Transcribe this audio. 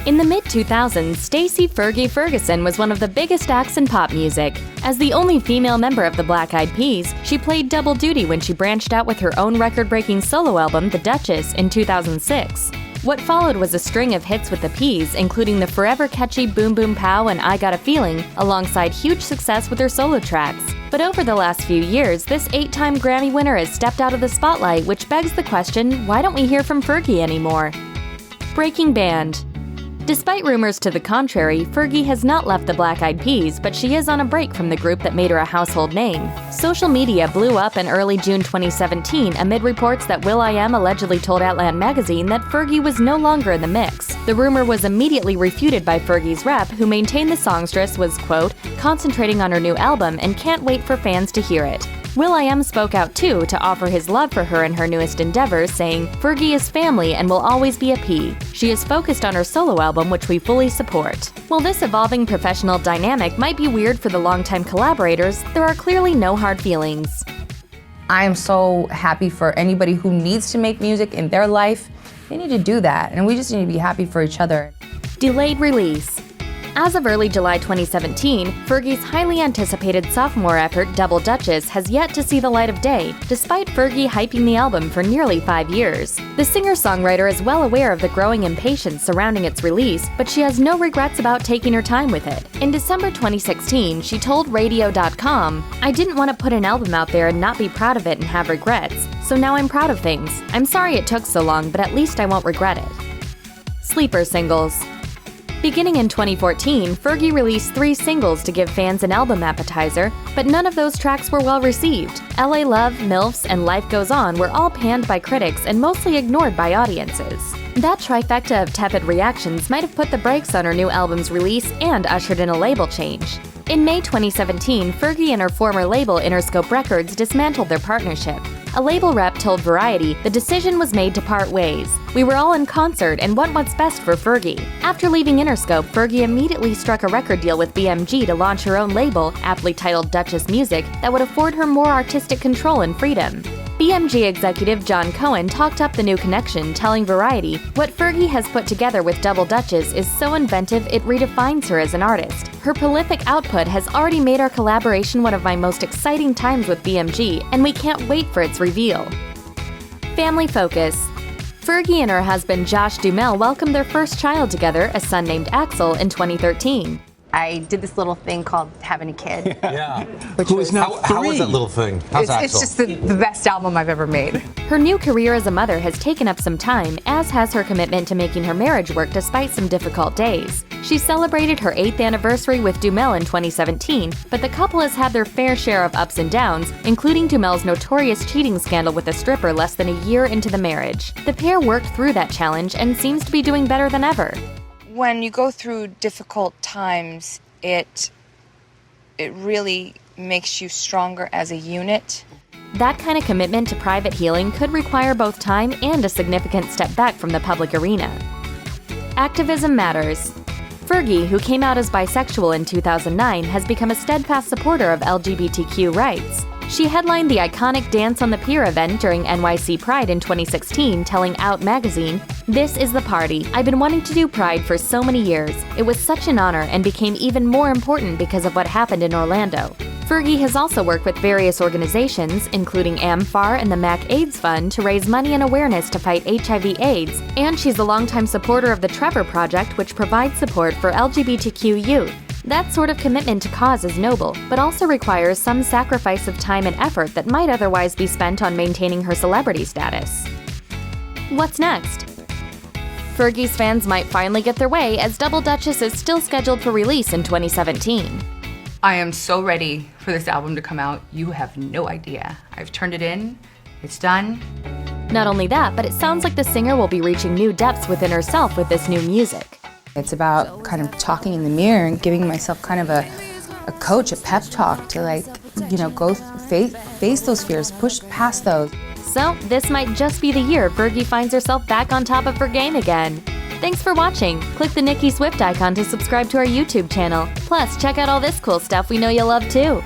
In the mid-2000s, Stacey Fergie Ferguson was one of the biggest acts in pop music. As the only female member of the Black Eyed Peas, she played double duty when she branched out with her own record-breaking solo album, The Dutchess, in 2006. What followed was a string of hits with the Peas, including the forever catchy Boom Boom Pow and I Got a Feeling, alongside huge success with her solo tracks. But over the last few years, this 8-time Grammy winner has stepped out of the spotlight, which begs the question, why don't we hear from Fergie anymore? Breaking band. Despite rumors to the contrary, Fergie has not left the Black Eyed Peas, but she is on a break from the group that made her a household name. Social media blew up in early June 2017 amid reports that will.i.am allegedly told Outland magazine that Fergie was no longer in the mix. The rumor was immediately refuted by Fergie's rep, who maintained the songstress was, quote, concentrating on her new album and can't wait for fans to hear it. will.i.am spoke out too to offer his love for her in her newest endeavors, saying, Fergie is family and will always be a P. She is focused on her solo album, which we fully support. While this evolving professional dynamic might be weird for the longtime collaborators, there are clearly no hard feelings. I am so happy for anybody who needs to make music in their life. They need to do that, and we just need to be happy for each other. Delayed release. As of early July 2017, Fergie's highly anticipated sophomore effort, Double Dutchess, has yet to see the light of day, despite Fergie hyping the album for nearly 5 years. The singer-songwriter is well aware of the growing impatience surrounding its release, but she has no regrets about taking her time with it. In December 2016, she told Radio.com, I didn't want to put an album out there and not be proud of it and have regrets, so now I'm proud of things. I'm sorry it took so long, but at least I won't regret it. Sleeper singles. Beginning in 2014, Fergie released 3 singles to give fans an album appetizer, but none of those tracks were well received. LA Love, MILFs, and Life Goes On were all panned by critics and mostly ignored by audiences. That trifecta of tepid reactions might have put the brakes on her new album's release and ushered in a label change. In May 2017, Fergie and her former label Interscope Records dismantled their partnership. A label rep told Variety, the decision was made to part ways. We were all in concert and want what's best for Fergie. After leaving Interscope, Fergie immediately struck a record deal with BMG to launch her own label, aptly titled Dutchess Music, that would afford her more artistic control and freedom. BMG executive John Cohen talked up the new connection, telling Variety, what Fergie has put together with Double Dutchess is so inventive it redefines her as an artist. Her prolific output has already made our collaboration one of my most exciting times with BMG, and we can't wait for its reveal. Family focus. Fergie and her husband Josh Duhamel welcomed their first child together, a son named Axel, in 2013. I did this little thing called having a kid. Yeah. Who is now 3. How is that little thing? How's Axel? It's just the best album I've ever made. Her new career as a mother has taken up some time, as has her commitment to making her marriage work despite some difficult days. She celebrated her 8th anniversary with Duhamel in 2017, but the couple has had their fair share of ups and downs, including Duhamel's notorious cheating scandal with a stripper less than a year into the marriage. The pair worked through that challenge and seems to be doing better than ever. When you go through difficult times, it really makes you stronger as a unit. That kind of commitment to private healing could require both time and a significant step back from the public arena. Activism matters. Fergie, who came out as bisexual in 2009, has become a steadfast supporter of LGBTQ rights. She headlined the iconic Dance on the Pier event during NYC Pride in 2016, telling Out magazine, "This is the party. I've been wanting to do Pride for so many years. It was such an honor and became even more important because of what happened in Orlando." Fergie has also worked with various organizations, including AMFAR and the MAC AIDS Fund, to raise money and awareness to fight HIV/AIDS, and she's a longtime supporter of the Trevor Project, which provides support for LGBTQ youth. That sort of commitment to cause is noble, but also requires some sacrifice of time and effort that might otherwise be spent on maintaining her celebrity status. What's next? Fergie's fans might finally get their way, as Double Dutchess is still scheduled for release in 2017. I am so ready for this album to come out. You have no idea. I've turned it in. It's done. Not only that, but it sounds like the singer will be reaching new depths within herself with this new music. It's about kind of talking in the mirror and giving myself kind of a coach, a pep talk to go face those fears, push past those. So this might just be the year Fergie finds herself back on top of her game again. Thanks for watching. Click the Nicki Swift icon to subscribe to our YouTube channel. Plus, check out all this cool stuff we know you'll love too.